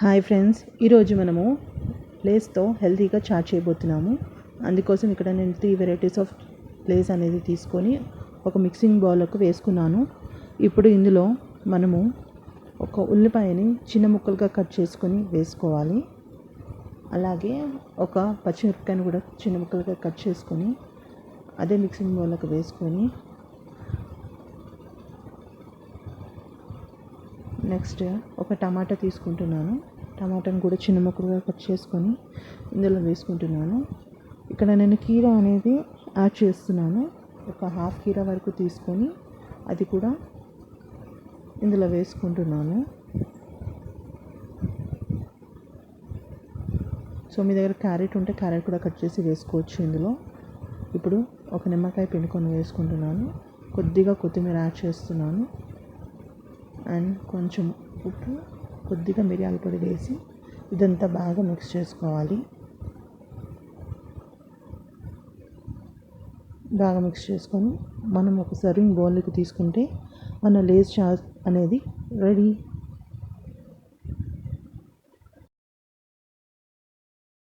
Hi friends, ఈరోజు మనము లేస్తో హెల్తీగా చాట్ చేయబోతున్నాము. అందుకోసం ఇక్కడ నేను 3 వెరైటీస్ ఆఫ్ లేస్ అనేది తీసుకొని ఒక మిక్సింగ్ బౌల్లోకి వేసుకున్నాను. ఇప్పుడు ఇందులో మనము ఒక ఉల్లిపాయని చిన్న ముక్కలుగా కట్ చేసుకొని వేసుకోవాలి. అలాగే ఒక పచ్చిమిరపకాయని కూడా చిన్న ముక్కలుగా కట్ చేసుకొని అదే మిక్సింగ్ బౌల్లోకి వేసుకొని నెక్స్ట్ ఒక టమాటా తీసుకుంటున్నాను. టమాటాను కూడా చిన్న ముక్కలుగా కట్ చేసుకొని ఇందులో వేసుకుంటున్నాను. ఇక్కడ నేను కీరా అనేది యాడ్ చేస్తున్నాను. ఒక హాఫ్ కీరా వరకు తీసుకొని అది కూడా ఇందులో వేసుకుంటున్నాను. సో మీ దగ్గర క్యారెట్ ఉంటే క్యారెట్ కూడా కట్ చేసి వేసుకోవచ్చు ఇందులో. ఇప్పుడు ఒక నిమ్మకాయ పిండుకొని వేసుకుంటున్నాను. కొద్దిగా కొత్తిమీర యాడ్ చేస్తున్నాను. అండ్ కొంచెం ఉప్పు, కొద్దిగా మిరియాల పొడి వేసి ఇదంతా బాగా మిక్స్ చేసుకోవాలి. బాగా మిక్స్ చేసుకొని మనం ఒక సర్వింగ్ బౌల్లోకి తీసుకుంటే మన లేస్ చాట్ అనేది రెడీ.